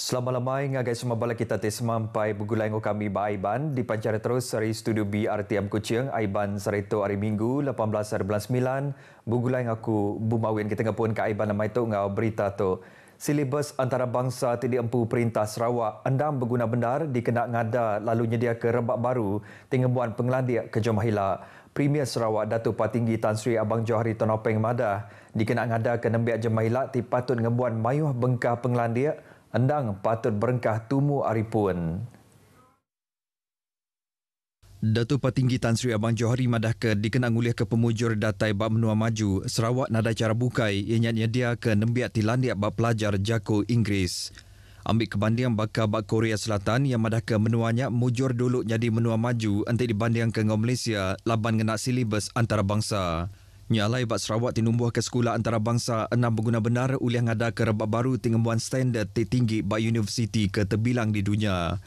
Selamat lamai ngagai semua bala kita sampai begulai ngo kami ba Aiban di pancara terus dari studio BRTM Kuching Aiban sarito hari Minggu 18/9 begulai ngaku bumawin kita ngapun ka Aiban namai tu ngau berita tu silibus antarabangsa tidak empu perintah Sarawak andam berguna benar dikena ngada lalu nyedia ke rebak baru tingemuan penglandik ke Jomahila. Premier Sarawak Datuk Patinggi Tan Sri Abang Johari Tonopeng Madah dikena ngada ke nembiak Jomahila ti patut ngembuan mayuh bengkah penglandik endang patut berengkah tumu aripun. Datuk Patinggi Tan Sri Abang Johari Madah ke dikenang oleh ke pemujur datai bab menua maju Sarawak nada cara bukai ianya dia ke nembiak tilandiak bab pelajar jako Inggeris. Ambil kebanding bakal bab Korea Selatan yang madah ke menuanya mujur dulu jadi menua maju antik dibanding ke Malaysia laban kena silibus antarabangsa. Nyalai bak Sarawak tinumbuh ke sekolah antarabangsa enam berguna benar uliah ngada ke rebak baru tingembuan standard tinggi bak universiti ke terbilang di dunia.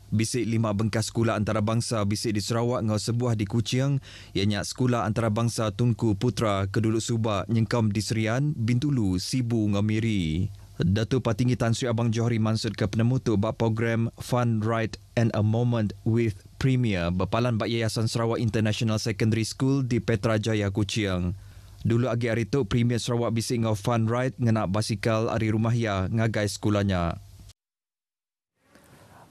Bisik 5 bengkas sekolah antarabangsa bisik di Sarawak ngau sebuah di Kuching ianya sekolah antarabangsa Tunku Putra Keduluk Subak Nyengkam di Serian, Bintulu, Sibu ngau Miri. Datuk Patinggi Tan Sri Abang Johari mansud ke penemu tu bak program Fun Ride and a Moment with Premier berpalan bak Yayasan Sarawak International Secondary School di Petrajaya Kuching. Dulu agi hari tu Premier Sarawak bisik ngau Fun Ride ngena basikal ari rumahya ngagai sekolahnya.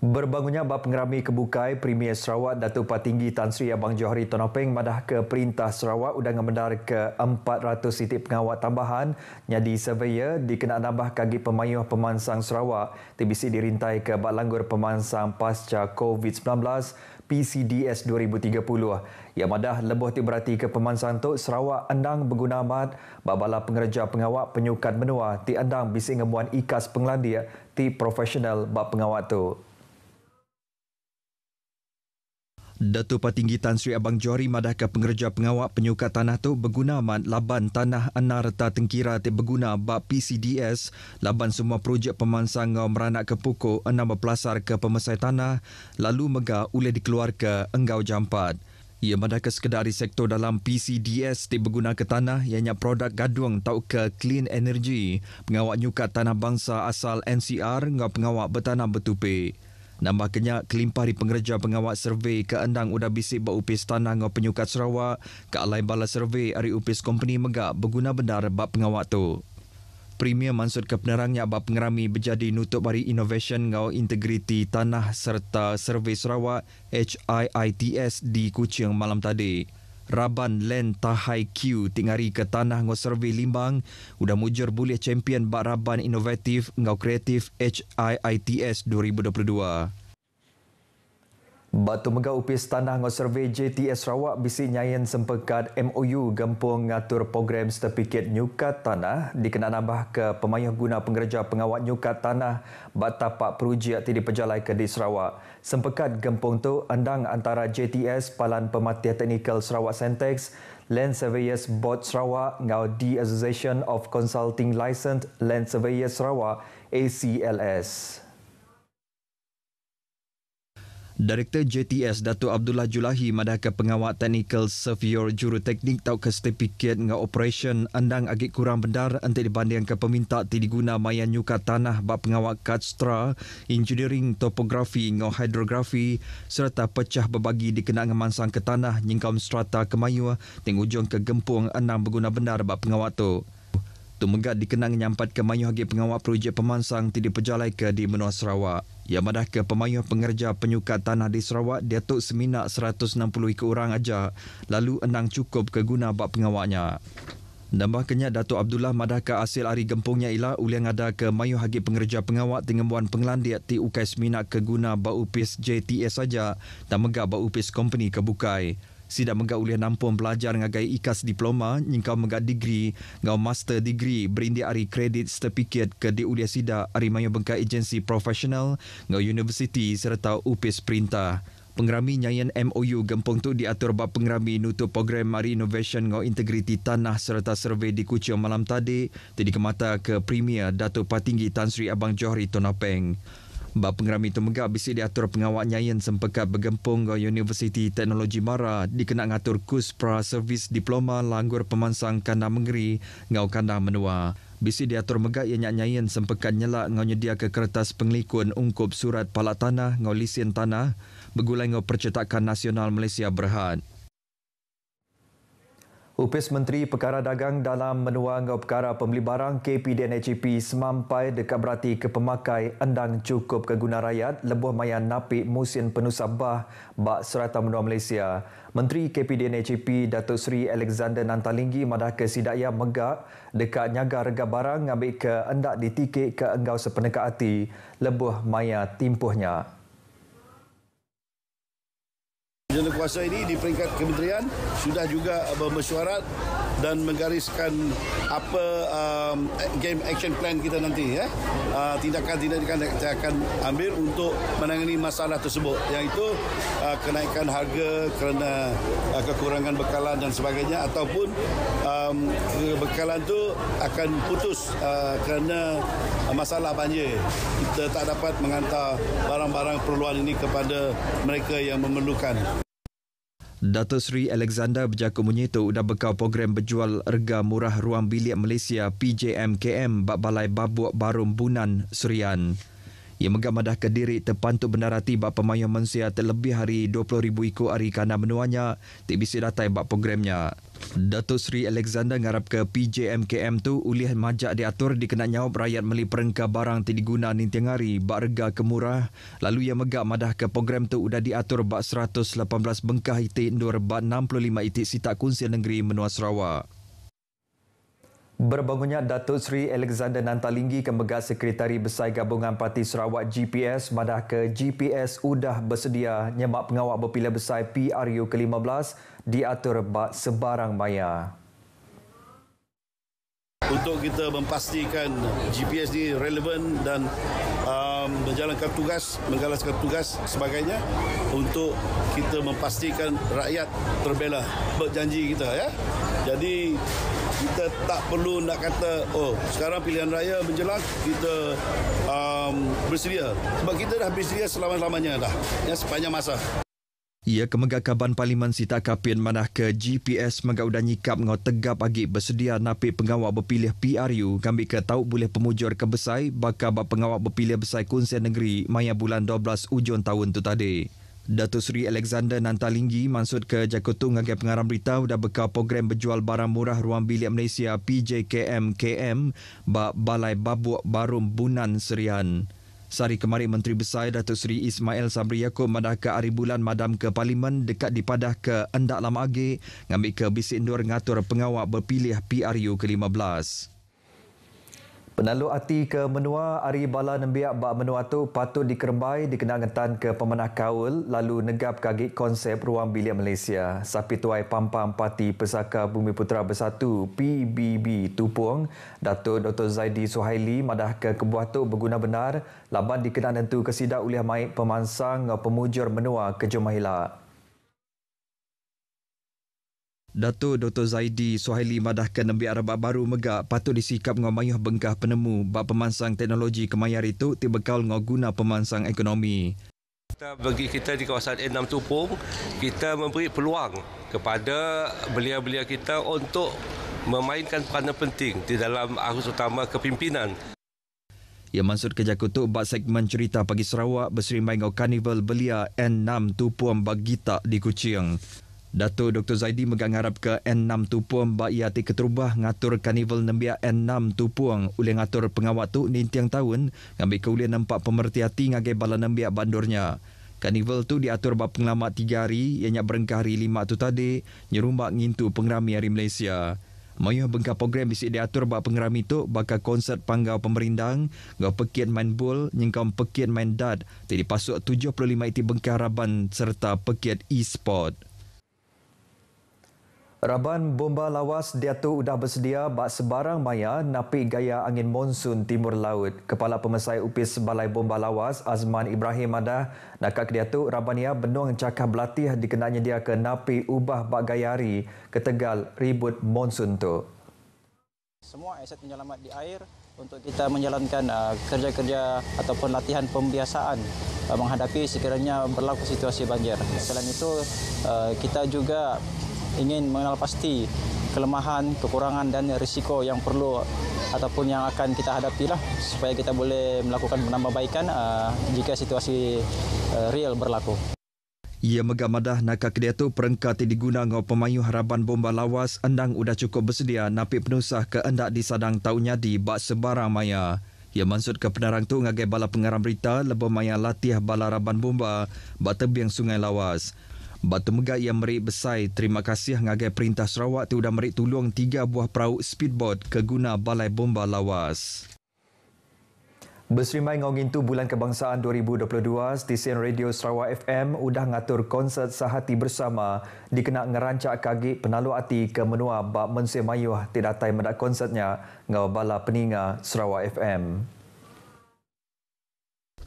Berbangunnya bab pengerami kebukai Premier Sarawak Datuk Patinggi Tan Sri Abang Johari Tonopeng madah ke Perintah Sarawak udang mendar ke 400 titik pengawal tambahan nyadi surveyor dikena nambah kagi pemayuh pemansang Sarawak tibisi dirintai ke bak langgur pemansang pasca COVID-19 PCDS 2030. Yang madah lebuh ti berarti ke pemansang tu Sarawak endang berguna amat babala pengerja pengawal penyukat menua ti endang bisi ngemuan ikas penglandia ti profesional bab pengawal tu. Datuk Patinggi Tan Sri Abang Johari madah ke pengerja pengawak penyukat tanah tu berguna amat laban tanah anar reta tengkira ti berguna bab PCDS laban semua projek pemansang ngau meranak ke pokok enam berpelasar ke pemesai tanah lalu mega oleh dikeluar ke enggau jampat. Ia madah ke sekedari sektor dalam PCDS ti berguna ke tanah ianya produk gaduang tau ke clean energy pengawak nyukat tanah bangsa asal NCR ngau pengawak bertanah bertupik. Nambah kenyak kelimpah di pengerja pengawal survey ke endang udah bisik bak upis tanah ngau penyukat Sarawak ke alai bala survey ari upis company megak berguna benar bak pengawal tu. Premier mansud ke penerangnya bak pengerami berjadi nutup hari innovation ngau integriti tanah serta survey Sarawak HIITS di Kuching malam tadi. Raban Land Tahai Q tingari ke tanah ngau survey Limbang udah mujur boleh champion bak Raban inovatif ngau kreatif HIITS 2022. Batu Megah upis tanah ngau survey JTS Sarawak bisi nyayan sempekat MOU gempung ngatur program sertifikat nyukat tanah dikena nambah ke pemayuh guna pengerja pengawat nyukat tanah bak tapak perujiak ti diperjalai ke di Sarawak. Sempekat gempung tu endang antara JTS Palan Pematih Teknikal Sarawak Sentex, Land Surveyors Board Sarawak ngau The Association of Consulting Licensed Land Surveyors Sarawak ACLS. Direktur JTS Datuk Abdullah Julahi madah ke pengawal teknikal surveyor juruteknik tau ke sertifikat ngau operation andang agak kurang benar antik dibanding ke peminta ti diguna mayan nyukat tanah bak pengawal kadstra, engineering topografi ngau hidrografi serta pecah berbagi dikena ngemansang ke tanah nyingkam strata kemayu ting ujung ke gempung enam berguna benar bak pengawal tu. Tu megat dikenang nyampat ke mayuh hagi pengawal projek pemansang ti diperjalai ke di menua Sarawak. Ia madah ke pemayuh pengerja penyukat tanah di Sarawak diatuk seminak 160 ikut orang aja lalu enang cukup ke guna bak pengawalnya. Nambah kenyak Datuk Abdullah madah ke hasil hari gempungnya ialah uliang ada ke mayuh hagi pengerja pengawal tingembuan penglandiak ti ukai seminak ke guna bak upis JTS saja dan megak bak upis company ke bukai. Sidak megak uliah nampung pelajar ngagai ikas diploma nyingkau megak degree ngau master degree berindik ari kredit sertifikat ke di uliah sidak ari mayu bengkai agensi profesional ngau universiti serta upis perintah. Pengerami nyayan MOU gempung tu diatur bab pengerami nutup program Mari Innovation ngau integriti tanah serta survey di Kuching malam tadi dikemata ke Premier Datuk Patinggi Tan Sri Abang Johari Tonopeng. Bab pengerami itu megak bisi diatur pengawal nyayan sempekat bergempung ke Universiti Teknologi Mara dikena ngatur kurs pra servis diploma langgur pemansang kandang mengeri ngau kandang menua. Bisi diatur megak ia nyanyain sempekat nyelak ngau nyedia ke kertas pengelikun ungkup surat palak tanah ngau lisen tanah begulai ngau Percetakan Nasional Malaysia Berhad. Upis Menteri Perkara Dagang dalam menua ngau perkara pembeli barang KPDNHP semampai dekat berarti ke pemakai endang cukup ke guna rakyat lebuh mayan napik musim penusabah bak serata menua Malaysia. Menteri KPDNHP Datuk Seri Alexander Nantalinggi madah ke sidaya megak dekat nyaga rega barang ngambil ke endak ditikik ke enggau sepeneka hati lebuh maya timpuhnya. Jawatan kuasa ini di peringkat kementerian sudah juga bermesyuarat dan menggariskan apa game action plan kita nanti ya. Tindakan-tindakan yang kita akan ambil untuk menangani masalah tersebut, iaitu kenaikan harga kerana kekurangan bekalan dan sebagainya, ataupun bekalan itu akan putus kerana masalah banjir. Kita tak dapat menghantar barang-barang perluan ini kepada mereka yang memerlukan. Datuk Seri Alexander berjaku menyetu dah bekal program berjual rega murah ruang bilik Malaysia PJMKM bak Balai Babuk Barum Bunan Serian. Ia megam madah ke diri terpantut bendarati bak pemayah manusia terlebih hari 20,000 ikut hari kana menuanya tak bisa datai bak programnya. Datuk Seri Alexander ngarap ke PJMKM tu ulih majak diatur dikena nyawab rakyat meli perengka barang tidak diguna nintiang hari bak rega kemurah. Lalu ia megak madah ke program tu udah diatur bak 118 bengkah itik ndur bak 65 itik sitak kunsian negeri menua Sarawak. Berbangunnya Datuk Seri Alexander Nantalinggi Kemegat Sekretari Besar Gabungan Parti Sarawak GPS madah ke GPS udah bersedia nyemak pengawal berpilihan besar PRU ke-15 diatur bak sebarang maya. Untuk kita memastikan GPS ini relevan dan menjalankan tugas, menggalaskan tugas sebagainya, untuk kita memastikan rakyat terbela berjanji kita ya. Jadi kita tak perlu nak kata sekarang pilihan raya menjelang kita bersedia, sebab kita dah bersedia selama-lamanya dah ya, sepanjang masa. Ia kemegakaban Parlimen Sita Kapian manah ke GPS megak udah nyikap ngau tegap agi bersedia napik pengawal berpilih PRU ngambil ke tahu boleh pemujur ke besai bakal bak pengawal berpilih besai kunsian negeri maya bulan 12 ujung tahun tu tadi. Datuk Seri Alexander Nantalinggi maksud ke Jakutu ngagai pengarang berita udah bekal program berjual barang murah ruang bilik Malaysia PJKM-KM bak Balai Babuk Barum Bunan Serian. Sehari kemarin Menteri Besar Datuk Seri Ismail Sabri Yaakob madah ke hari bulan madam ke Parlimen dekat dipadah ke endak lama agi ngambil ke bisik indur ngatur pengawal berpilih PRU ke-15. Penalu hati ke menua hari bala nembiak bak menua tu patut dikerembai dikena ngetan ke pemenah kaul lalu negap kagik konsep ruang bilik Malaysia. Sapi tuai Pampang Parti Pesaka Bumi Putera Bersatu PBB Tupung Datuk Dr. Zaidi Suhaili madah ke kebuah tu berguna benar laban dikena nentu kesidak uliah maik pemansang pemujur menua ke Jumahila. Datuk Dr. Zaidi Suhaili madah ke nembiak rebak baru megak patut disikap ngau mayuh bengkah penemu bak pemansang teknologi kemayar itu tibekal ngau guna pemansang ekonomi. Bagi kita di kawasan N6 Tupung, kita memberi peluang kepada belia-belia kita untuk memainkan peranan penting di dalam arus utama kepimpinan. Ia maksud kerja kutuk bak segmen cerita pagi Sarawak berserimai ngau karnival belia N6 Tupung Bagita di Kuching. Datuk Dr. Zaidi megang harap ke N6 Tupung bak ia ti keterubah ngatur karnival nembiak N6 Tupung oleh ngatur pengawat tu nintiang tahun ngambil keulian nampak pemerhati hati ngagai bala nembiak bandurnya. Karnival tu diatur bak pengalamat 3 hari ianya berengkah hari 5 tu tadi nyerumbak ngintu pengerami hari Malaysia. Mayuh bengkah program bisik diatur bak pengerami tu bakal konsert panggau pemerindang, ngau pekiat main bol, nyengkau pekiat main dad, jadi pasuk 75 iti bengkah raban serta pekiat e-sport. Raban bomba lawas Diatu udah bersedia bak sebarang maya napik gaya angin monsun timur laut. Kepala Pemesai Upis Balai Bomba Lawas Azman Ibrahim madah nakak Diatu Rabania benung cakap belatih dikenanya dia ke napik ubah bak gaya hari ke Tegal ribut monsun tu. Semua aset penyelamat di air untuk kita menjalankan kerja-kerja ataupun latihan pembiasaan menghadapi sekiranya berlaku situasi banjir. Selain itu kita juga ingin mengenal pasti kelemahan, kekurangan dan risiko yang perlu ataupun yang akan kita hadapi lah supaya kita boleh melakukan penambahbaikan jika situasi real berlaku. Ia megamadah nak kedia tu perengkat diguna ngau pemayu harapan bomba lawas endang udah cukup bersedia napi penusah ke endak disadang taunya di bak sebarang maya. Ia maksud ke penarang tu ngagai bala pengarang berita lebo maya latih bala harapan bomba bak tebiang sungai lawas. Batu megak ia merik besai terima kasih ngagai perintah Sarawak tu udah merik tolong 3 buah perahu speedboat ke guna balai bomba lawas. Berserimai ngau ngintu Bulan Kebangsaan 2022, stesen Radio Sarawak FM udah ngatur konsert Sehati Bersama dikena ngerancak kagik penalu hati ke menua bak mense mayuh tidatai mendak konsertnya ngau bala peninga Sarawak FM.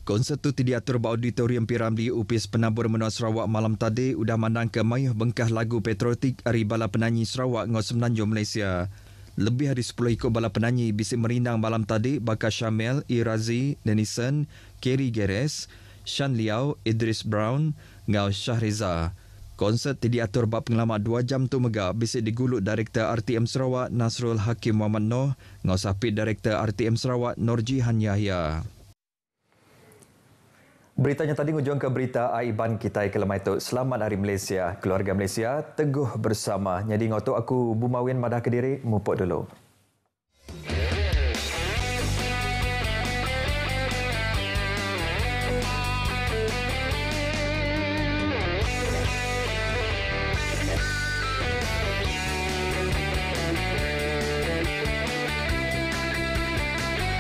Konsert tu diatur bak auditorium Piramli Upis Penabur Menua Sarawak malam tadi udah mandang ke mayuh bengkah lagu patriotik dari bala penyanyi Sarawak ngau Semenanjung Malaysia. Lebih dari 10 ikut bala penyanyi bisik merindang malam tadi bakal Syamel, Irazi, Denison, Kerry Geres, Shan Liao, Idris Brown, ngau Syahriza. Konsert diatur bak pengalaman 2 jam tu megak bisik digulut Direktur RTM Sarawak Nasrul Hakim Muhammad Noh ngau sapit Direktur RTM Sarawak Norjihan Yahya. Beritanya tadi ngujung ke berita Aiban kita ke lemai tu. Selamat Hari Malaysia. Keluarga Malaysia teguh bersama. Jadi ngotok aku Bumawin madah Kediri mupuk dulu.